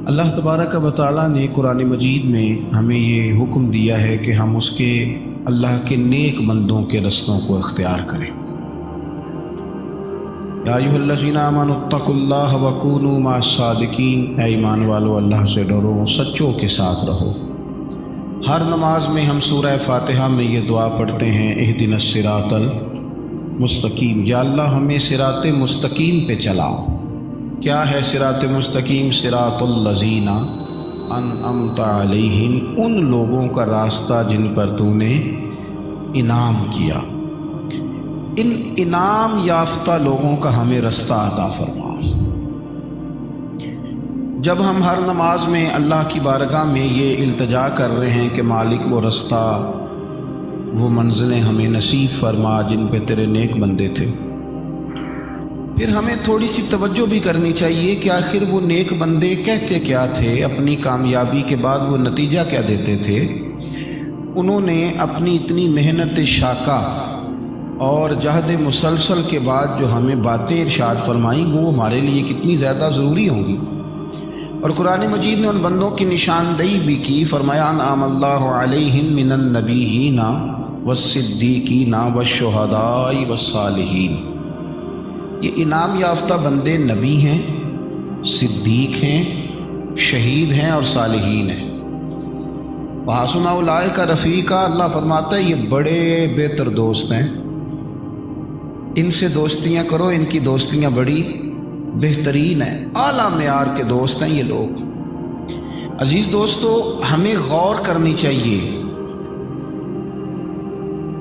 اللہ تبارک و تعالیٰ نے قرآن مجید میں ہمیں یہ حکم دیا ہے کہ ہم اس کے اللہ کے نیک بندوں کے رستوں کو اختیار کریں۔ یا ایھا الذین آمنوا اتقوا اللہ وکونوا مع الصادقین، اے ایمان والو اللہ سے ڈرو، سچوں کے ساتھ رہو۔ ہر نماز میں ہم سورہ فاتحہ میں یہ دعا پڑھتے ہیں، اہدنا الصراط المستقیم، یا اللہ ہمیں صراط مستقیم پہ چلاؤ۔ کیا ہے صراط مستقیم؟ صراط الذین انعمت علیہم، ان لوگوں کا راستہ جن پر تو نے انعام کیا۔ ان انعام یافتہ لوگوں کا ہمیں رستہ عطا فرما۔ جب ہم ہر نماز میں اللہ کی بارگاہ میں یہ التجا کر رہے ہیں کہ مالک وہ رستہ، وہ منزلیں ہمیں نصیب فرما جن پہ تیرے نیک بندے تھے، پھر ہمیں تھوڑی سی توجہ بھی کرنی چاہیے کہ آخر وہ نیک بندے کہتے کیا تھے، اپنی کامیابی کے بعد وہ نتیجہ کیا دیتے تھے۔ انہوں نے اپنی اتنی محنت شاقہ اور جہد مسلسل کے بعد جو ہمیں باتیں ارشاد فرمائیں، وہ ہمارے لیے کتنی زیادہ ضروری ہوں گی۔ اور قرآن مجید نے ان بندوں کی نشاندہی بھی کی، فرمایا انعم اللہ علیہم من النبیین والصدیقین والشہداء والصالحین۔ یہ انعام یافتہ بندے نبی ہیں، صدیق ہیں، شہید ہیں اور صالحین ہیں۔ وحسن اولئک رفیقا، اللہ فرماتا ہے یہ بڑے بہتر دوست ہیں، ان سے دوستیاں کرو، ان کی دوستیاں بڑی بہترین ہیں، اعلیٰ معیار کے دوست ہیں یہ لوگ۔ عزیز دوستو، ہمیں غور کرنی چاہیے۔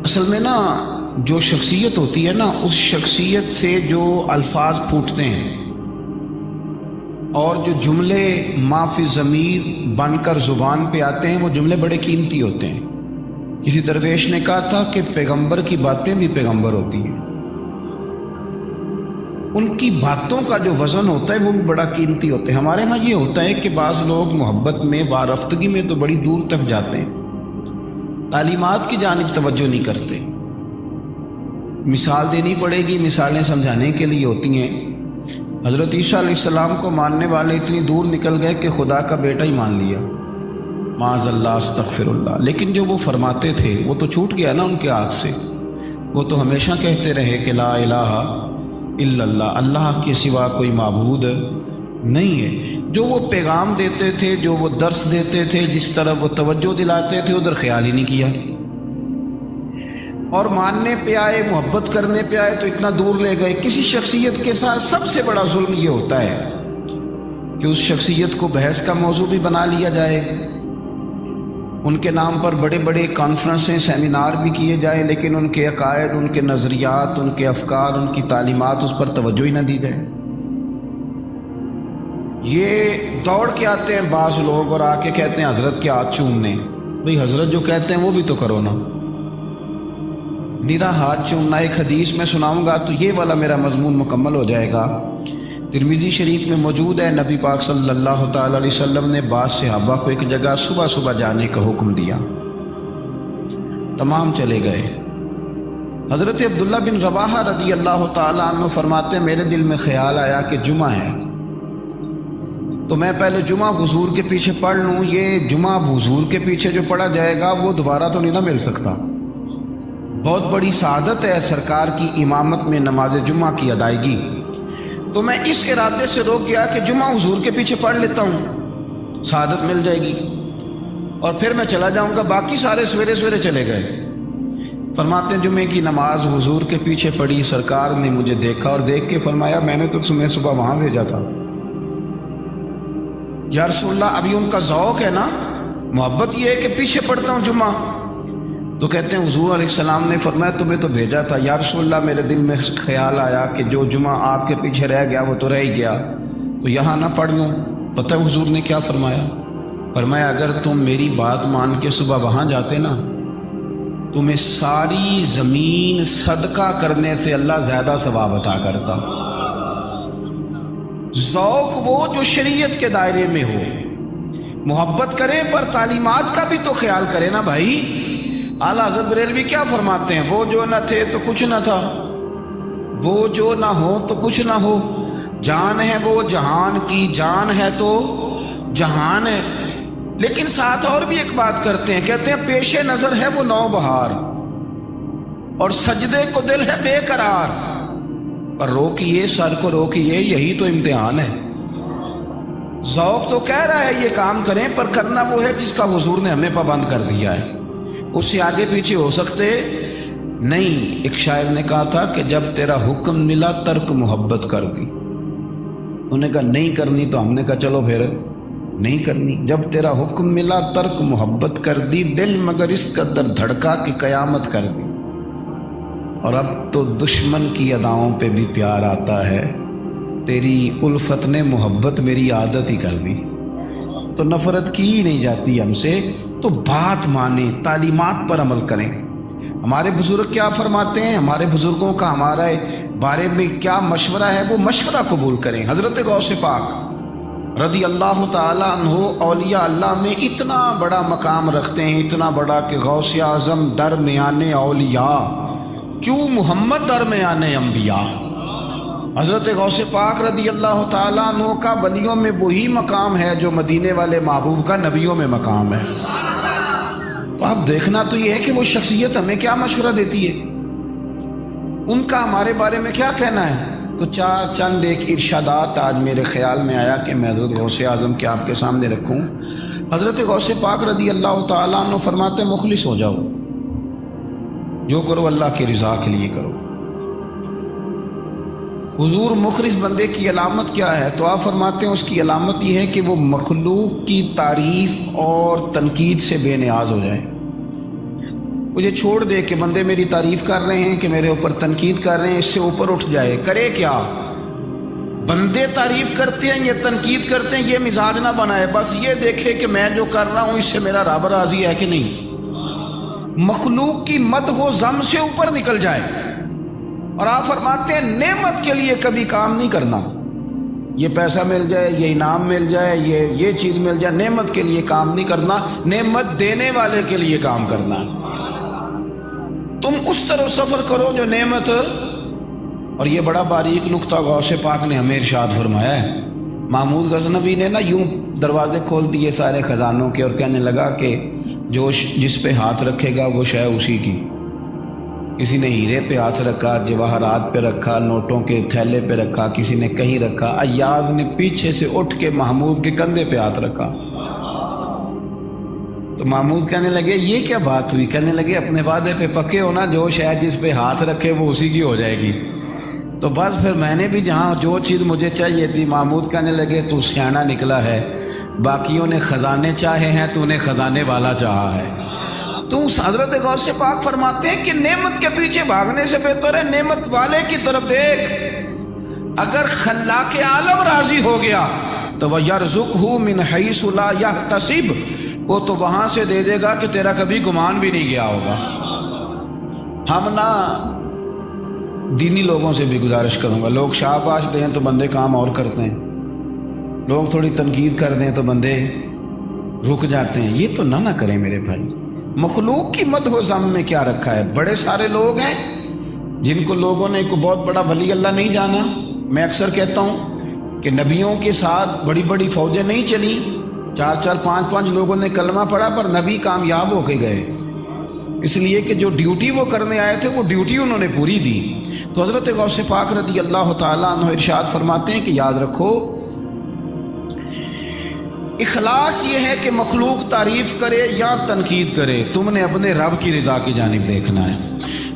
اصل میں نا جو شخصیت ہوتی ہے نا، اس شخصیت سے جو الفاظ پھوٹتے ہیں اور جو جملے ما فی الضمیر بن کر زبان پہ آتے ہیں، وہ جملے بڑے قیمتی ہوتے ہیں۔ کسی درویش نے کہا تھا کہ پیغمبر کی باتیں بھی پیغمبر ہوتی ہیں، ان کی باتوں کا جو وزن ہوتا ہے وہ بھی بڑا قیمتی ہوتا ہے۔ ہمارے ہاں یہ ہوتا ہے کہ بعض لوگ محبت میں، وارفتگی میں تو بڑی دور تک جاتے ہیں، تعلیمات کی جانب توجہ نہیں کرتے۔ مثال دینی پڑے گی، مثالیں سمجھانے کے لیے ہوتی ہیں۔ حضرت عیسیٰ علیہ السلام کو ماننے والے اتنی دور نکل گئے کہ خدا کا بیٹا ہی مان لیا، معاذ اللہ استغفر اللہ، لیکن جو وہ فرماتے تھے وہ تو چھوٹ گیا نا ان کے ہاتھ سے۔ وہ تو ہمیشہ کہتے رہے کہ لا الہ الا اللہ، اللہ کے سوا کوئی معبود نہیں ہے۔ جو وہ پیغام دیتے تھے، جو وہ درس دیتے تھے، جس طرح وہ توجہ دلاتے تھے، ادھر خیال ہی نہیں کیا، اور ماننے پہ آئے، محبت کرنے پہ آئے تو اتنا دور لے گئے۔ کسی شخصیت کے ساتھ سب سے بڑا ظلم یہ ہوتا ہے کہ اس شخصیت کو بحث کا موضوع بھی بنا لیا جائے، ان کے نام پر بڑے بڑے کانفرنسیں، سیمینار بھی کیے جائیں، لیکن ان کے عقائد، ان کے نظریات، ان کے افکار، ان کی تعلیمات، اس پر توجہ ہی نہ دی جائے۔ یہ دوڑ کے آتے ہیں بعض لوگ اور آ کے کہتے ہیں حضرت کے ہاتھ چومنے۔ بھئی حضرت جو کہتے ہیں وہ بھی تو کرو نا، نیرا ہاتھ چومنا۔ ایک حدیث میں سناؤں گا تو یہ والا میرا مضمون مکمل ہو جائے گا۔ ترمذی شریف میں موجود ہے، نبی پاک صلی اللہ تعالی علیہ وسلم نے بعض صحابہ کو ایک جگہ صبح صبح جانے کا حکم دیا، تمام چلے گئے۔ حضرت عبداللہ بن رواحہ رضی اللہ تعالی عنہ فرماتے ہیں میرے دل میں خیال آیا کہ جمعہ ہے تو میں پہلے جمعہ حضور کے پیچھے پڑھ لوں۔ یہ جمعہ حضور کے پیچھے جو پڑھا جائے گا وہ دوبارہ تو نہیں نہ مل سکتا، بہت بڑی سعادت ہے سرکار کی امامت میں نماز جمعہ کی ادائیگی۔ تو میں اس ارادے سے روک گیا کہ جمعہ حضور کے پیچھے پڑھ لیتا ہوں، سعادت مل جائے گی اور پھر میں چلا جاؤں گا۔ باقی سارے سویرے سویرے چلے گئے۔ فرماتے ہیں جمعے کی نماز حضور کے پیچھے پڑھی، سرکار نے مجھے دیکھا اور دیکھ کے فرمایا میں نے تو تمہیں صبح وہاں بھیجا تھا۔ یا رسول اللہ، ابھی ان کا ذوق ہے نا، محبت یہ ہے کہ پیچھے پڑھتا ہوں جمعہ۔ تو کہتے ہیں حضور علیہ السلام نے فرمایا تمہیں تو بھیجا تھا۔ یا رسول اللہ، میرے دل میں خیال آیا کہ جو جمعہ آپ کے پیچھے رہ گیا وہ تو رہ ہی گیا، تو یہاں نہ پڑھ لوں۔ پتہ ہے حضور نے کیا فرمایا؟ فرمایا اگر تم میری بات مان کے صبح وہاں جاتے نا، تمہیں ساری زمین صدقہ کرنے سے اللہ زیادہ ثواب عطا کرتا۔ ذوق وہ جو شریعت کے دائرے میں ہو، محبت کرے پر تعلیمات کا بھی تو خیال کرے نا بھائی۔ اعلیٰ حضرت بریلوی کیا فرماتے ہیں؟ وہ جو نہ تھے تو کچھ نہ تھا، وہ جو نہ ہو تو کچھ نہ ہو، جان ہے وہ جہان کی جان ہے تو جہان ہے، لیکن ساتھ اور بھی ایک بات کرتے ہیں، کہتے ہیں پیش نظر ہے وہ نوبہار اور سجدے کو دل ہے بے قرار، پر روکیے سر کو روکیے یہی تو امتحان ہے۔ ذوق تو کہہ رہا ہے یہ کام کریں، پر کرنا وہ ہے جس کا حضور نے ہمیں پابند کر دیا ہے، اس سے آگے پیچھے ہو سکتے نہیں۔ ایک شاعر نے کہا تھا کہ جب تیرا حکم ملا ترک محبت کر دی، انہوں نے کہا نہیں کرنی، تو ہم نے کہا چلو پھر نہیں کرنی۔ جب تیرا حکم ملا ترک محبت کر دی، دل مگر اس قدر دھڑکا کہ قیامت کر دی، اور اب تو دشمن کی اداؤں پہ بھی پیار آتا ہے، تیری الفت نے محبت میری عادت ہی کر دی، تو نفرت کی ہی نہیں جاتی ہم سے، تو بات مانیں، تعلیمات پر عمل کریں۔ ہمارے بزرگ کیا فرماتے ہیں، ہمارے بزرگوں کا ہمارے بارے میں کیا مشورہ ہے، وہ مشورہ قبول کریں۔ حضرت غوث پاک رضی اللہ تعالیٰ عنہ اولیاء اللہ میں اتنا بڑا مقام رکھتے ہیں، اتنا بڑا کہ غوث اعظم درمیان اولیاء، کیوں محمد درمیان انبیاء۔ حضرت غوث پاک رضی اللہ تعالیٰ عنہ کا ولیوں میں وہی مقام ہے جو مدینے والے محبوب کا نبیوں میں مقام ہے۔ تو اب دیکھنا تو یہ ہے کہ وہ شخصیت ہمیں کیا مشورہ دیتی ہے، ان کا ہمارے بارے میں کیا کہنا ہے۔ تو چند ایک ارشادات آج میرے خیال میں آیا کہ میں حضرت غوث اعظم کے آپ کے سامنے رکھوں۔ حضرت غوث پاک رضی اللہ تعالیٰ عنہ فرماتے ہیں مخلص ہو جاؤ، جو کرو اللہ کی رضا کے لیے کرو۔ حضور مخلص بندے کی علامت کیا ہے، تو آپ فرماتے ہیں اس کی علامت یہ ہے کہ وہ مخلوق کی تعریف اور تنقید سے بے نیاز ہو جائے، مجھے چھوڑ دے کہ بندے میری تعریف کر رہے ہیں کہ میرے اوپر تنقید کر رہے ہیں، اس سے اوپر اٹھ جائے۔ کرے کیا، بندے تعریف کرتے ہیں یہ تنقید کرتے ہیں، یہ مزاج نہ بنائے، بس یہ دیکھے کہ میں جو کر رہا ہوں اس سے میرا رب راضی ہے کہ نہیں، مخلوق کی مدح و ذم سے اوپر نکل جائے۔ اور آپ فرماتے ہیں نعمت کے لیے کبھی کام نہیں کرنا، یہ پیسہ مل جائے، یہ انعام مل جائے، یہ چیز مل جائے، نعمت کے لیے کام نہیں کرنا، نعمت دینے والے کے لیے کام کرنا۔ تم اس طرح سفر کرو جو نعمت، اور یہ بڑا باریک نقطہ غوث پاک نے ہمیں ارشاد فرمایا ہے۔ محمود غزنوی نے نا یوں دروازے کھول دیے سارے خزانوں کے، اور کہنے لگا کہ جو جس پہ ہاتھ رکھے گا وہ شے اسی کی۔ کسی نے ہیرے پہ ہاتھ رکھا، جواہرات پہ رکھا، نوٹوں کے تھیلے پہ رکھا، کسی نے کہیں رکھا۔ ایاز نے پیچھے سے اٹھ کے محمود کے کندھے پہ ہاتھ رکھا، تو محمود کہنے لگے یہ کیا بات ہوئی، کہنے لگے اپنے وعدے پہ پکے ہونا، جو شاید جس پہ ہاتھ رکھے وہ اسی کی ہو جائے گی۔ تو بس پھر میں نے بھی جہاں جو چیز مجھے چاہیے تھی، محمود کہنے لگے تو سیاںا نکلا ہے، باقیوں نے خزانے چاہے ہیں، تو نے خزانے والا چاہا ہے۔ تو حضرت غوث پاک فرماتے ہیں کہ نعمت کے پیچھے بھاگنے سے بہتر ہے نعمت والے کی طرف دیکھ، اگر خلاق عالم راضی ہو گیا تو وَيَرْزُقْهُ مِنْ حَيْثُ لَا يَحْتَسِبُ، وہ تو وہاں سے دے دے گا کہ تیرا کبھی گمان بھی نہیں گیا ہوگا۔ ہم نا دینی لوگوں سے بھی گزارش کروں گا، لوگ شاباش دیں تو بندے کام اور کرتے ہیں، لوگ تھوڑی تنقید کر دیں تو بندے رک جاتے ہیں، یہ تو نہ کریں میرے بھائی۔ مخلوق کی مدح و ذم میں کیا رکھا ہے؟ بڑے سارے لوگ ہیں جن کو لوگوں نے کوئی بہت بڑا ولی اللہ نہیں جانا۔ میں اکثر کہتا ہوں کہ نبیوں کے ساتھ بڑی بڑی فوجیں نہیں چلی، 4 5 لوگوں نے کلمہ پڑھا پر نبی کامیاب ہو کے گئے، اس لیے کہ جو ڈیوٹی وہ کرنے آئے تھے وہ ڈیوٹی انہوں نے پوری دی۔ تو حضرت غوث پاک رضی اللہ تعالیٰ عنہ ارشاد فرماتے ہیں کہ یاد رکھو، اخلاص یہ ہے کہ مخلوق تعریف کرے یا تنقید کرے، تم نے اپنے رب کی رضا کی جانب دیکھنا ہے۔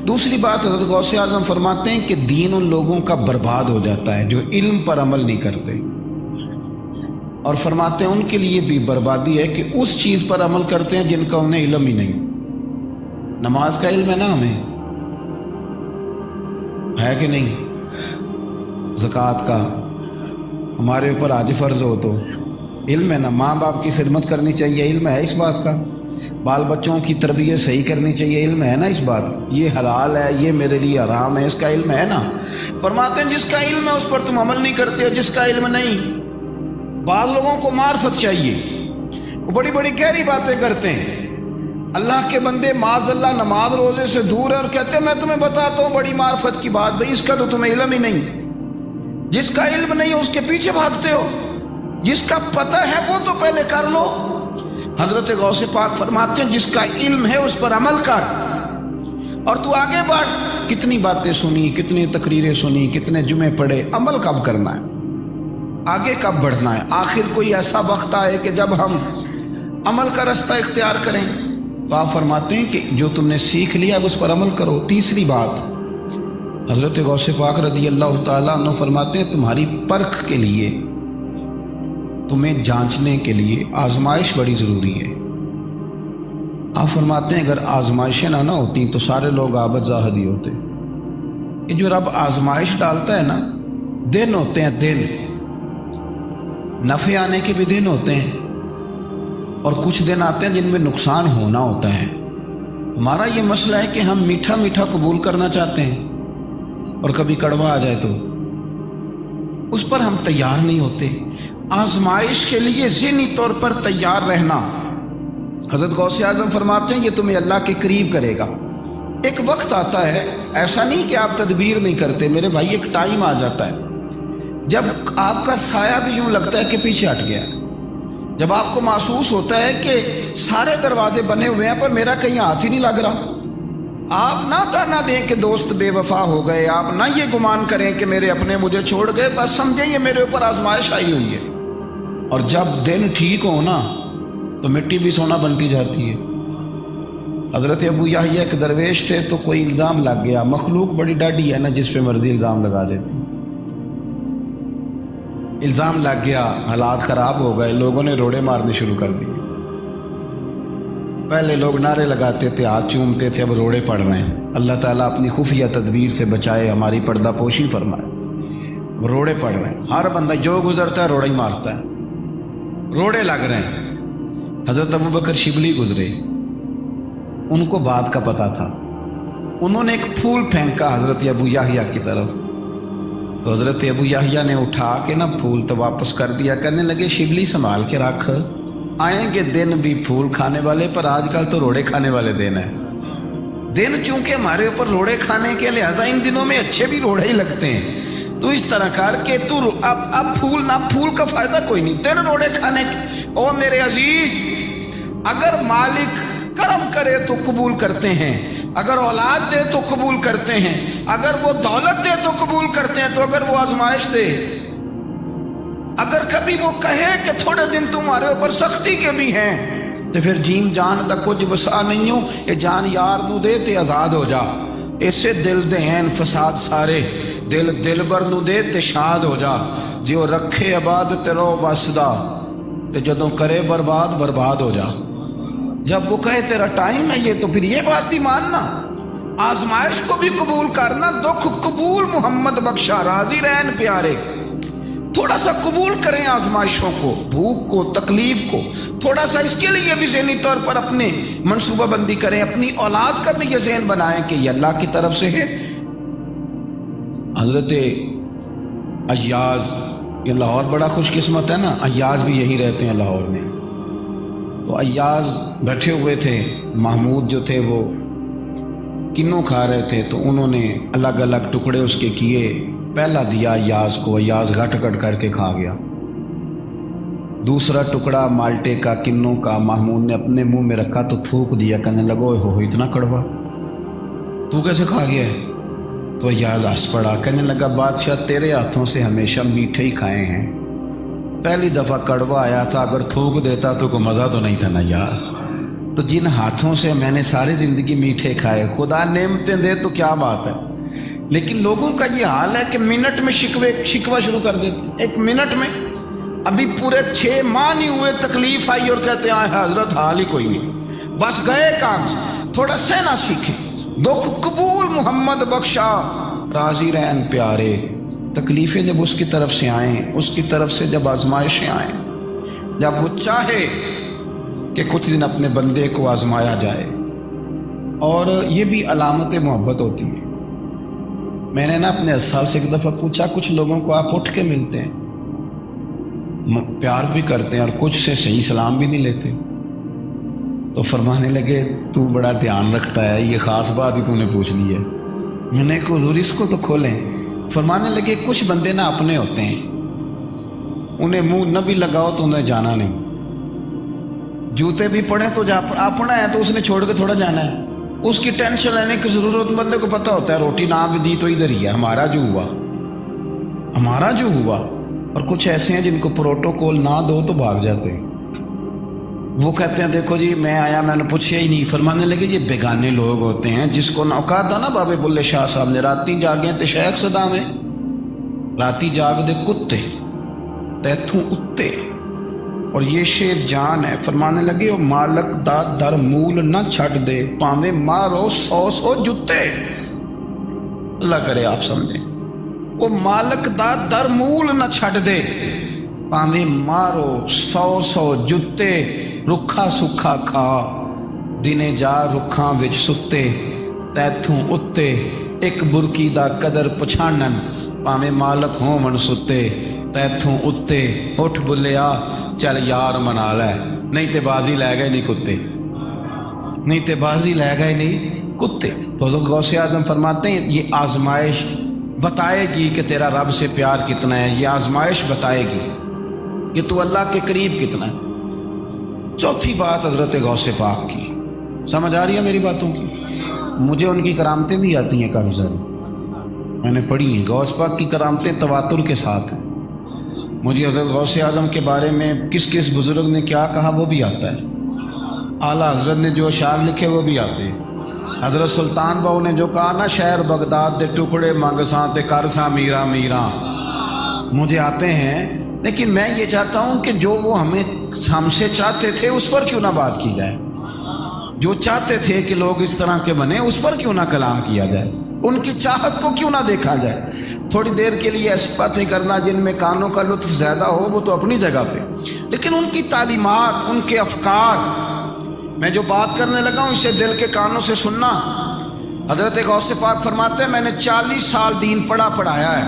دوسری بات حضرت غوث اعظم فرماتے ہیں کہ دین ان لوگوں کا برباد ہو جاتا ہے جو علم پر عمل نہیں کرتے، اور فرماتے ہیں ان کے لیے بھی بربادی ہے کہ اس چیز پر عمل کرتے ہیں جن کا انہیں علم ہی نہیں۔ نماز کا علم ہے نا، ہمیں ہے کہ نہیں؟ زکوٰۃ کا ہمارے اوپر آج فرض ہو تو علم ہے نا، ماں باپ کی خدمت کرنی چاہیے، علم ہے اس بات کا، بال بچوں کی تربیت صحیح کرنی چاہیے، علم ہے نا اس بات کا، یہ حلال ہے یہ میرے لیے حرام ہے، اس کا علم ہے نا۔ فرماتے ہیں جس کا علم ہے اس پر تم عمل نہیں کرتے ہو، جس کا علم نہیں۔ بعض لوگوں کو معرفت چاہیے، وہ بڑی بڑی گہری باتیں کرتے ہیں، اللہ کے بندے معاذ اللہ نماز روزے سے دور ہے، اور کہتے ہیں میں تمہیں بتاتا ہوں بڑی معرفت کی بات، بھائی اس کا تو تمہیں علم ہی نہیں، جس کا علم نہیں ہے اس کے پیچھے بھاگتے ہو۔ جس کا پتہ ہے وہ تو پہلے کر لو۔ حضرت غوث پاک فرماتے ہیں جس کا علم ہے اس پر عمل کر اور تو آگے بڑھ۔ کتنی باتیں سنی، کتنی تقریریں سنی، کتنے جمعے پڑھے، عمل کب کرنا ہے، آگے کب بڑھنا ہے؟ آخر کوئی ایسا وقت آئے کہ جب ہم عمل کا رستہ اختیار کریں۔ تو آپ فرماتے ہیں کہ جو تم نے سیکھ لیا اب اس پر عمل کرو۔ تیسری بات، حضرت غوث پاک رضی اللہ تعالیٰ عنہ فرماتے ہیں تمہاری پرکھ کے لیے، تمہیں جانچنے کے لیے آزمائش بڑی ضروری ہے۔ آپ فرماتے ہیں اگر آزمائشیں نہ ہوتی تو سارے لوگ آبد زاہد ہی ہوتے۔ یہ جو رب آزمائش ڈالتا ہے نا، دن ہوتے ہیں، دن نفع آنے کے بھی دن ہوتے ہیں اور کچھ دن آتے ہیں جن میں نقصان ہونا ہوتا ہے۔ ہمارا یہ مسئلہ ہے کہ ہم میٹھا میٹھا قبول کرنا چاہتے ہیں اور کبھی کڑوا آ جائے تو اس پر ہم تیار نہیں ہوتے۔ آزمائش کے لیے ذہنی طور پر تیار رہنا۔ حضرت غوث اعظم فرماتے ہیں یہ تمہیں اللہ کے قریب کرے گا۔ ایک وقت آتا ہے، ایسا نہیں کہ آپ تدبیر نہیں کرتے میرے بھائی، ایک ٹائم آ جاتا ہے جب آپ کا سایہ بھی یوں لگتا ہے کہ پیچھے ہٹ گیا، جب آپ کو محسوس ہوتا ہے کہ سارے دروازے بنے ہوئے ہیں پر میرا کہیں ہاتھ ہی نہیں لگ رہا۔ آپ نہ تانا دیں کہ دوست بے وفا ہو گئے، آپ نہ یہ گمان کریں کہ میرے اپنے مجھے چھوڑ گئے، بس سمجھیں یہ میرے اوپر آزمائش آئی ہوئی ہے۔ اور جب دن ٹھیک ہو نا تو مٹی بھی سونا بنتی جاتی ہے۔ حضرت ابو یحییٰ ایک درویش تھے تو کوئی الزام لگ گیا، مخلوق بڑی ڈاڈی ہے نا جس پہ مرضی الزام لگا دیتی۔ الزام لگ گیا، حالات خراب ہو گئے، لوگوں نے روڑے مارنے شروع کر دیے۔ پہلے لوگ نعرے لگاتے تھے، ہاتھ چومتے تھے، اب روڑے پڑ رہے ہیں۔ اللہ تعالیٰ اپنی خفیہ تدبیر سے بچائے، ہماری پردہ پوشی فرمائے۔ روڑے پڑ رہے ہیں، ہر بندہ جو گزرتا ہے روڑا ہی مارتا ہے، روڑے لگ رہے ہیں۔ حضرت ابو بکر شبلی گزرے، ان کو بات کا پتہ تھا، انہوں نے ایک پھول پھینکا حضرت ابو یحییٰ کی طرف، تو حضرت ابو یحییٰ نے اٹھا کے نا پھول تو واپس کر دیا، کہنے لگے شبلی سنبھال کے رکھ، آئیں گے دن بھی پھول کھانے والے، پر آج کل تو روڑے کھانے والے دن ہیں۔ دن چونکہ ہمارے اوپر روڑے کھانے کے لہذا ان دنوں میں اچھے بھی روڑے ہی لگتے ہیں، تو اس طرح کر کے تو اب پھول نہ، پھول کا فائدہ کوئی نہیں، دن روڑے کھانے کے۔ او میرے عزیز، اگر مالک کرم کرے تو قبول کرتے ہیں، اگر اولاد دے تو قبول کرتے ہیں، اگر وہ دولت دے تو قبول کرتے ہیں، تو اگر وہ آزمائش دے، اگر کبھی وہ کہے کہ تھوڑے دن تمہارے اوپر سختی کے بھی ہیں، تو پھر جین جان دا کچھ بسا نہیں ہو، یہ جان یار نو دے تے آزاد ہو جا، اسے دل دے ہیں فساد سارے، دل بر نو دے تے شاد ہو جا، جو رکھے آباد تے رو واسدہ، تے جدوں کرے برباد برباد ہو جا۔ جب وہ کہے تیرا ٹائم ہے یہ، تو پھر یہ بات بھی ماننا، آزمائش کو بھی قبول کرنا، دکھ قبول محمد بخشا، راضی رہن پیارے۔ تھوڑا سا قبول کریں آزمائشوں کو، بھوک کو، تکلیف کو، تھوڑا سا اس کے لیے بھی ذہنی طور پر اپنے منصوبہ بندی کریں، اپنی اولاد کا بھی یہ ذہن بنائیں کہ یہ اللہ کی طرف سے ہے۔ حضرت ایاز، یہ لاہور بڑا خوش قسمت ہے نا، ایاز بھی یہی رہتے ہیں لاہور میں، تو ایاز بیٹھے ہوئے تھے، محمود جو تھے وہ کنوں کھا رہے تھے، تو انہوں نے الگ الگ ٹکڑے اس کے کیے، پہلا دیا ایاز کو، ایاز گھٹ گھٹ کر کے کھا گیا، دوسرا ٹکڑا مالٹے کا، کنوں کا، محمود نے اپنے منہ میں رکھا تو تھوک دیا، کہنے لگا ہو اتنا کڑوا، تو کیسے کھا گیا ہے؟ تو ایاز ہنس پڑا، کہنے لگا بادشاہ تیرے ہاتھوں سے ہمیشہ میٹھے ہی کھائے ہیں، پہلی دفعہ کڑوا آیا تھا، اگر تھوک دیتا تو کوئی مزہ تو نہیں تھا نا یار، تو جن ہاتھوں سے میں نے ساری زندگی میٹھے کھائے، خدا نعمتیں دے تو کیا بات ہے، لیکن لوگوں کا یہ حال ہے کہ منٹ میں شکوہ شروع کر دیتے، ایک منٹ میں، ابھی پورے 6 ماہ نہیں ہوئے تکلیف آئی اور کہتے ہیں حضرت حال ہی کوئی نہیں، بس گئے کام، تھوڑا سہنا سیکھیں، دکھ قبول محمد بخشا، راضی رہن پیارے۔ تکلیفیں جب اس کی طرف سے آئیں، اس کی طرف سے جب آزمائشیں آئیں، جب وہ چاہے کہ کچھ دن اپنے بندے کو آزمایا جائے، اور یہ بھی علامت محبت ہوتی ہے۔ میں نے نا اپنے اصحاب سے ایک دفعہ پوچھا، کچھ لوگوں کو آپ اٹھ کے ملتے ہیں، پیار بھی کرتے ہیں، اور کچھ سے صحیح سلام بھی نہیں لیتے، تو فرمانے لگے تو بڑا دھیان رکھتا ہے، یہ خاص بات ہی تو نے پوچھ لی ہے۔ میں نے کہا حضور اس کو تو کھولیں۔ فرمانے لگے کچھ بندے نا اپنے ہوتے ہیں، انہیں منہ نہ بھی لگاؤ تو انہیں جانا نہیں. جوتے بھی پڑے تو اپنا ہے تو اس نے چھوڑ کے تھوڑا جانا ہے. اس کی ٹینشن لینے کی ضرورت بندے کو پتہ ہوتا ہے روٹی نہ بھی دی تو ادھر ہی ہے، ہمارا جو ہوا. اور کچھ ایسے ہیں جن کو پروٹوکول نہ دو تو بھاگ جاتے ہیں. وہ کہتے ہیں دیکھو جی میں آیا میں نے پوچھا ہی نہیں. فرمانے لگے یہ بیگانے لوگ ہوتے ہیں جس کو کہا تھا نا بابے بلے شاہ صاحب نے، راتی جاگے تے شیخ صدا میں راتی جاگ دے کتے تیتھوں اتے. اور یہ شیر جان ہے. فرمانے لگے وہ مالک دا در مول نہ چھٹ دے پاویں مارو 100 جتے. اللہ کرے آپ سمجھیں. وہ مالک دا در مول نہ چھٹ دے پاویں مارو 100 جتے. رکھا سکھا کھا دنے جا رکھاں وچ ستے تیتھوں اتے. ایک برکی دا قدر پچھانن پاویں مالک ہون ستے تیتھوں اتے. اٹھ بلیا چل یار منا لے نہیں تے بازی لے گئے نہیں کتے، نہیں تے بازی لے گئے نہیں کتے. تو حضرت غوث اعظم فرماتے ہیں یہ آزمائش بتائے گی کہ تیرا رب سے پیار کتنا ہے. یہ آزمائش بتائے گی کہ تو اللہ کے قریب کتنا ہے. چوتھی بات حضرت غوث پاک کی، سمجھ آ رہی ہے میری باتوں کی؟ مجھے ان کی کرامتیں بھی آتی ہیں کافی ساری، میں نے پڑھی ہیں. غوث پاک کی کرامتیں تواتر کے ساتھ ہیں. مجھے حضرت غوث اعظم کے بارے میں کس کس بزرگ نے کیا کہا وہ بھی آتا ہے. اعلیٰ حضرت نے جو اشعار لکھے وہ بھی آتے ہیں. حضرت سلطان بہو نے جو کہا نا شہر بغداد دے ٹکڑے منگ ساں تے کر ساں میرا میرا، مجھے آتے ہیں. لیکن میں یہ چاہتا ہوں کہ جو وہ ہم سے چاہتے تھے اس پر کیوں نہ بات کی جائے. جو چاہتے تھے کہ لوگ اس طرح کے بنے اس پر کیوں نہ کلام کیا جائے. ان کی چاہت کو کیوں نہ دیکھا جائے. تھوڑی دیر کے لیے ایسی باتیں کرنا جن میں کانوں کا لطف زیادہ ہو وہ تو اپنی جگہ پہ، لیکن ان کی تعلیمات ان کے افکار، میں جو بات کرنے لگا ہوں اسے دل کے کانوں سے سننا. حضرت غوث پاک فرماتے ہیں میں نے 40 سال دین پڑھایا ہے،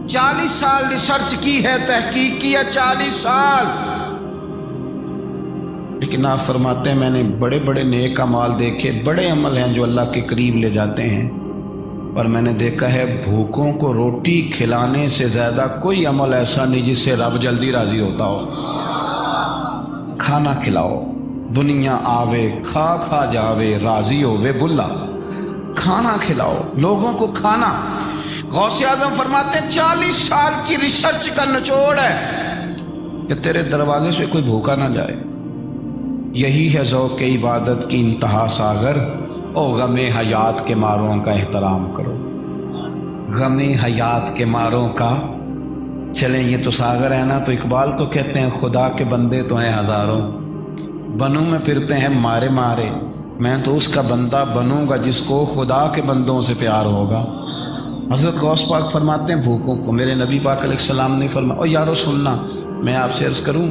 40 سال ریسرچ کی ہے، تحقیق کی ہے، 40 سال. لیکن آپ فرماتے ہیں میں نے بڑے بڑے نیک اعمال دیکھے، بڑے عمل ہیں جو اللہ کے قریب لے جاتے ہیں، پر میں نے دیکھا ہے بھوکوں کو روٹی کھلانے سے زیادہ کوئی عمل ایسا نہیں جس سے رب جلدی راضی ہوتا ہو. کھانا کھلاؤ، دنیا آوے کھا کھا جاوے راضی ہووے بلا. کھانا کھلاؤ لوگوں کو کھانا. غوث اعظم فرماتے ہیں 40 سال کی ریسرچ کا نچوڑ ہے کہ تیرے دروازے سے کوئی بھوکا نہ جائے. یہی ہے ذوق عبادت کی انتہا ساغر. او غم حیات کے ماروں کا احترام کرو. غم حیات کے ماروں کا، چلیں یہ تو ساغر ہے نا. تو اقبال تو کہتے ہیں خدا کے بندے تو ہیں ہزاروں، بنوں میں پھرتے ہیں مارے مارے. میں تو اس کا بندہ بنوں گا جس کو خدا کے بندوں سے پیار ہوگا. حضرت غوث پاک فرماتے ہیں بھوکوں کو، میرے نبی پاک علیہ السلام نے فرمایا. اور یارو سننا، میں آپ سے عرض کروں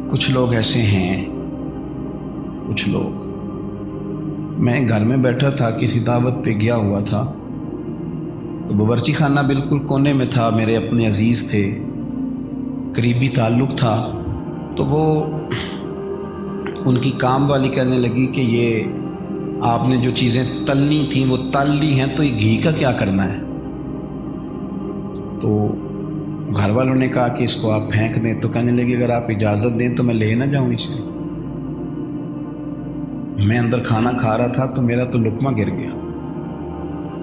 کچھ لوگ ایسے ہیں، کچھ لوگ، میں گھر میں بیٹھا تھا کسی دعوت پہ گیا ہوا تھا تو باورچی خانہ بالکل کونے میں تھا، میرے اپنے عزیز تھے، قریبی تعلق تھا. تو وہ ان کی کام والی کہنے لگی کہ یہ آپ نے جو چیزیں تلنی تھیں وہ تل لی ہیں تو یہ گھی کا کیا کرنا ہے. تو گھر والوں نے کہا کہ اس کو آپ پھینک دیں. تو کہنے لگی اگر آپ اجازت دیں تو میں لے نہ جاؤں اسے. میں اندر کھانا کھا رہا تھا تو میرا تو لقمہ گر گیا.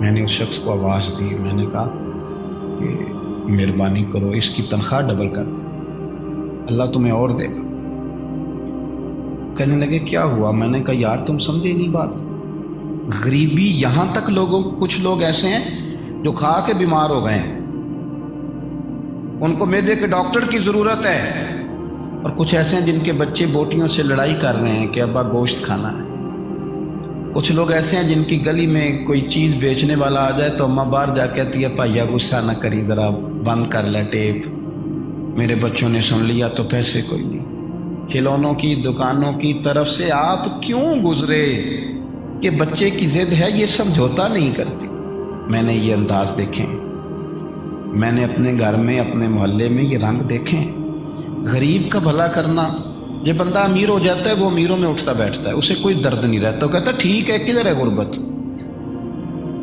میں نے اس شخص کو آواز دی، میں نے کہا کہ مہربانی کرو اس کی تنخواہ ڈبل کر دو، اللہ تمہیں اور دے گا. کہنے لگے کیا ہوا؟ میں نے کہا یار تم سمجھے نہیں بات. غریبی یہاں تک کچھ لوگ ایسے ہیں جو کھا کے بیمار ہو گئے ہیں، ان کو معدے کے ڈاکٹر کی ضرورت ہے. اور کچھ ایسے ہیں جن کے بچے بوٹیوں سے لڑائی کر رہے ہیں کہ ابا گوشت کھانا ہے. کچھ لوگ ایسے ہیں جن کی گلی میں کوئی چیز بیچنے والا آ جائے تو اماں باہر جا کہتی ہے بھائیا غصہ نہ کری، ذرا بند کر لے ٹیپ، میرے بچوں نے سن لیا تو پیسے کوئی نہیں. کھلونوں کی دکانوں کی طرف سے آپ کیوں گزرے کہ بچے کی ضد ہے یہ سمجھوتا نہیں کرتی. میں نے یہ انداز دیکھیں، میں نے اپنے گھر میں اپنے محلے میں یہ رنگ دیکھیں. غریب کا بھلا کرنا، جب بندہ امیر ہو جاتا ہے وہ امیروں میں اٹھتا بیٹھتا ہے، اسے کوئی درد نہیں رہتا، وہ کہتا ٹھیک ہے کدھر ہے غربت.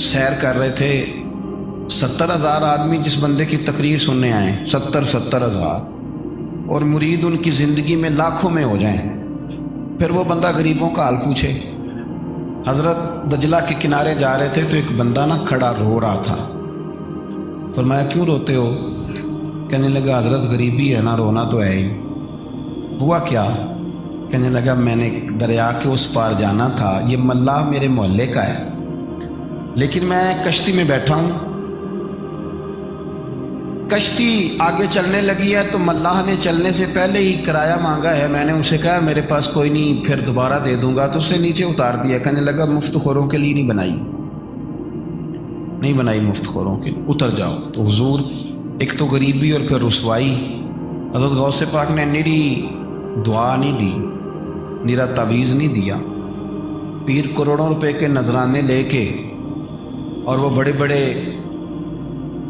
سیر کر رہے تھے، 70,000 آدمی جس بندے کی تقریر سننے آئے، 70,000 اور مرید ان کی زندگی میں لاکھوں میں ہو جائیں، پھر وہ بندہ غریبوں کا حال پوچھے۔ حضرت دجلہ کے کنارے جا رہے تھے تو ایک بندہ نا کھڑا رو رہا تھا۔ فرمایا کیوں روتے ہو؟ کہنے لگا حضرت غریبی ہے نا، رونا تو ہے ہی۔ ہوا کیا؟ کہنے لگا میں نے دریا کے اس پار جانا تھا، یہ ملاح میرے محلے کا ہے، لیکن میں کشتی میں بیٹھا ہوں، کشتی آگے چلنے لگی ہے تو ملاح نے چلنے سے پہلے ہی کرایہ مانگا ہے، میں نے اسے کہا میرے پاس کوئی نہیں، پھر دوبارہ دے دوں گا، تو اسے نیچے اتار دیا۔ کہنے لگا مفت خوروں کے لیے نہیں بنائی مفت خوروں کے لیے، اتر جاؤ۔ تو حضور ایک تو غریبی اور پھر رسوائی، حضرت غوث پاک نے نری دعا نہیں دی، نرا تعویذ نہیں دیا، پیر کروڑوں روپے کے نذرانے لے کے اور وہ بڑے بڑے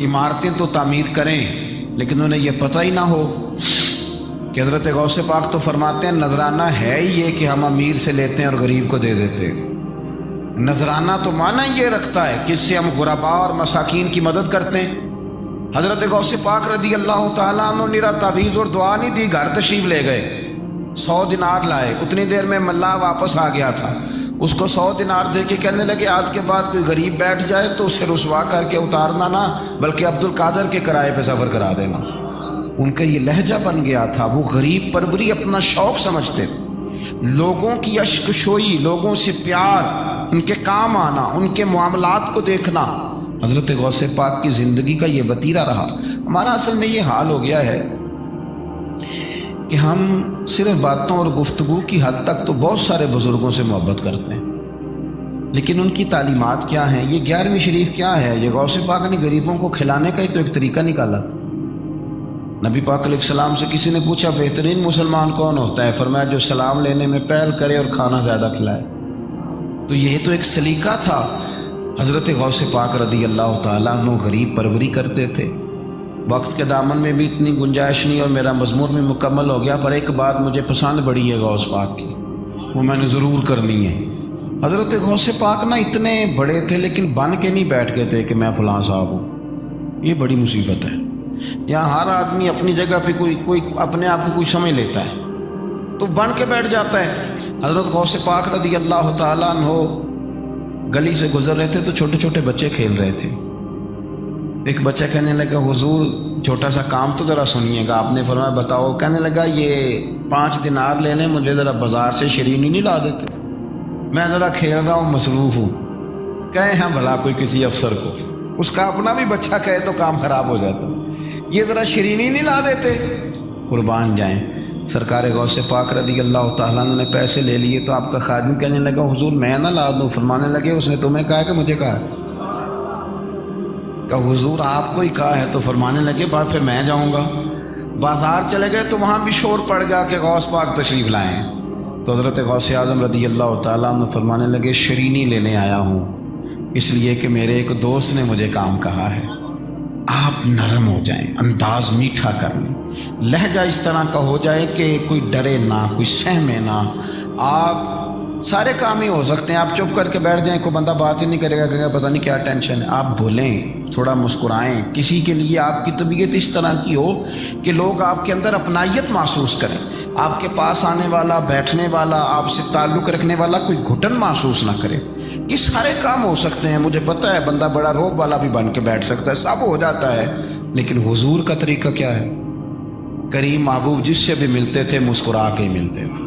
عمارتیں تو تعمیر کریں، لیکن انہیں یہ پتہ ہی نہ ہو کہ حضرت غوث پاک تو فرماتے ہیں نذرانہ ہے ہی یہ کہ ہم امیر سے لیتے ہیں اور غریب کو دے دیتے ہیں۔ نذرانہ تو معنی یہ رکھتا ہے کہ اس سے ہم غرباء اور مساکین کی مدد کرتے ہیں۔ حضرت غوث پاک رضی اللہ تعالیٰ عنہ نرا تعویذ اور دعا نہیں دی، گھر تشریف لے گئے، 100 دینار لائے، اتنی دیر میں ملاح واپس آ گیا تھا، اس کو 100 دینار دے کے کہنے لگے آج کے بعد کوئی غریب بیٹھ جائے تو اسے رسوا کر کے اتارنا نہ، بلکہ عبد القادر کے کرائے پہ سفر کرا دینا۔ ان کا یہ لہجہ بن گیا تھا، وہ غریب پروری اپنا شوق سمجھتے تھے، لوگوں کی اشک شوئی، لوگوں سے پیار، ان کے کام آنا، ان کے معاملات کو دیکھنا، حضرت غوث پاک کی زندگی کا یہ وتیرہ رہا۔ ہمارا اصل میں یہ حال ہو گیا ہے کہ ہم صرف باتوں اور گفتگو کی حد تک تو بہت سارے بزرگوں سے محبت کرتے ہیں، لیکن ان کی تعلیمات کیا ہیں؟ یہ 11ویں شریف کیا ہے؟ یہ غوث پاک نے غریبوں کو کھلانے کا ہی تو ایک طریقہ نکالا تھا۔ نبی پاک علیہ السلام سے کسی نے پوچھا بہترین مسلمان کون ہوتا ہے؟ فرمایا جو سلام لینے میں پہل کرے اور کھانا زیادہ کھلائے۔ تو یہ تو ایک سلیقہ تھا۔ حضرت غوث پاک رضی اللہ تعالیٰ عنہ غریب پروری کرتے تھے۔ وقت کے دامن میں بھی اتنی گنجائش نہیں اور میرا مضمون بھی مکمل ہو گیا، پر ایک بات مجھے پسند بڑی ہے غوث پاک کی، وہ میں نے ضرور کرنی ہے۔ حضرت غوث پاک نا اتنے بڑے تھے لیکن بن کے نہیں بیٹھ گئے تھے کہ میں فلاں صاحب ہوں، یہ بڑی مصیبت ہے۔ یہاں ہر آدمی اپنی جگہ پہ کوئی اپنے آپ کو کوئی سمجھ لیتا ہے تو بن کے بیٹھ جاتا ہے۔ حضرت غوث پاک رضی اللہ تعالیٰ عنہ گلی سے گزر رہے تھے تو چھوٹے چھوٹے بچے کھیل رہے تھے۔ ایک بچہ کہنے لگا حضور چھوٹا سا کام تو ذرا سنیے گا۔ آپ نے فرمایا بتاؤ۔ کہنے لگا یہ 5 دینار لے لیں، مجھے ذرا بازار سے شیرینی نہیں لا دیتے، میں ذرا کھیل رہا ہوں، مصروف ہوں۔ کہیں ہاں بھلا کوئی کسی افسر کو، اس کا اپنا بھی بچہ کہے تو کام خراب ہو جاتا، یہ ذرا شیرینی نہیں لا دیتے۔ قربان جائیں، سرکار غوث پاک رضی اللہ تعالیٰ نے پیسے لے لیے تو آپ کا خادم کہنے لگا حضور میں نہ لا دوں؟ فرمانے لگے اس نے تمہیں کہا کہ مجھے کہا؟ کہ حضور آپ کو ہی کہا ہے۔ تو فرمانے لگے بات پھر میں جاؤں گا۔ بازار چلے گئے تو وہاں بھی شور پڑ گیا کہ غوث پاک تشریف لائے ہیں۔ تو حضرت غوث اعظم رضی اللہ تعالیٰ عنہ فرمانے لگے شیرینی لینے آیا ہوں اس لیے کہ میرے ایک دوست نے مجھے کام کہا ہے۔ آپ نرم ہو جائیں، انداز میٹھا کر لیں، لہجہ اس طرح کا ہو جائے کہ کوئی ڈرے نہ، کوئی سہمے نہ۔ آپ سارے کام ہی ہو سکتے ہیں، آپ چپ کر کے بیٹھ جائیں، کوئی بندہ بات ہی نہیں کرے گا، کہے گا پتہ نہیں کیا ٹینشن ہے۔ آپ بولیں، تھوڑا مسکرائیں، کسی کے لیے آپ کی طبیعت اس طرح کی ہو کہ لوگ آپ کے اندر اپنائیت محسوس کریں، آپ کے پاس آنے والا، بیٹھنے والا، آپ سے تعلق رکھنے والا کوئی گھٹن محسوس نہ کرے۔ یہ سارے کام ہو سکتے ہیں، مجھے پتہ ہے بندہ بڑا روب والا بھی بن کے بیٹھ سکتا ہے، سب ہو جاتا ہے، لیکن حضور کا طریقہ کیا ہے؟ کریم محبوب جس سے بھی ملتے تھے مسکرا کے ہی ملتے تھے۔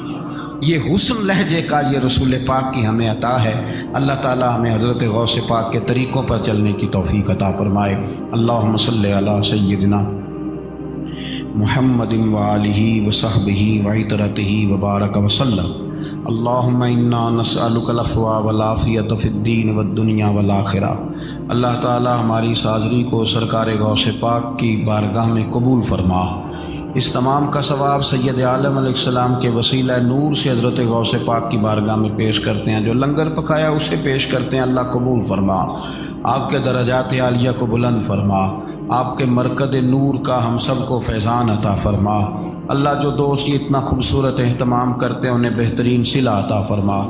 یہ حسن لہجے کا یہ رسول پاک کی ہمیں عطا ہے۔ اللہ تعالی ہمیں حضرت غوث پاک کے طریقوں پر چلنے کی توفیق عطا فرمائے۔ اللہم صلی علی سیدنا محمد وآلہ وصحبہ وعطرتہ وبارک وسلم۔ اللہم انا نسألک العفو والعافیۃ فی الدین والدنیا والآخرہ۔ اللہ تعالی ہماری اس حاضری کو سرکار غوث پاک کی بارگاہ میں قبول فرما۔ اس تمام کا ثواب سید عالم علیہ السلام کے وسیلہ نور سے حضرت غوث پاک کی بارگاہ میں پیش کرتے ہیں، جو لنگر پکایا اسے پیش کرتے ہیں، اللہ قبول فرما۔ آپ کے درجات عالیہ کو بلند فرما، آپ کے مرکز نور کا ہم سب کو فیضان عطا فرما۔ اللہ جو دوست یہ اتنا خوبصورت اہتمام کرتے ہیں انہیں بہترین صلہ عطا فرما۔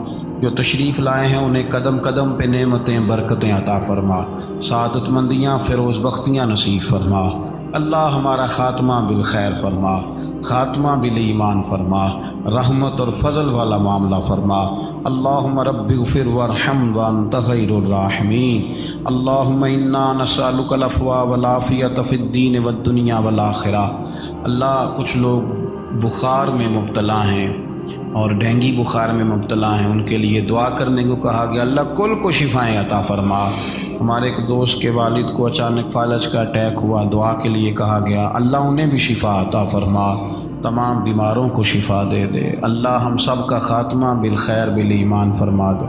جو تشریف لائے ہیں انہیں قدم قدم پہ نعمتیں برکتیں عطا فرما، سعادت مندیاں فیروز بختیاں نصیب فرما۔ اللہ ہمارا خاتمہ بالخیر فرما، خاتمہ بالایمان فرما، رحمت اور فضل والا معاملہ فرما۔ اللہم رب اغفر وارحم وانت خیر الراحمین۔ اللہم انا نسألک العفو والعافیۃ فی الدین والدنیا والآخرہ۔ اللہ کچھ لوگ بخار میں مبتلا ہیں اور ڈینگی بخار میں مبتلا ہیں، ان کے لیے دعا کرنے کو کہا گیا۔ اللہ کل کو شفائیں عطا فرما۔ ہمارے ایک دوست کے والد کو اچانک فالج کا اٹیک ہوا، دعا کے لیے کہا گیا، اللہ انہیں بھی شفا عطا فرما، تمام بیماروں کو شفا دے دے۔ اللہ ہم سب کا خاتمہ بالخیر بالایمان فرما دے۔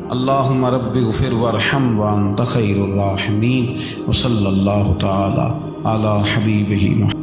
اللہم رب اغفر وارحم وانت خیر الراحمین، وصلی اللہ تعالی علی حبیبہ محمد۔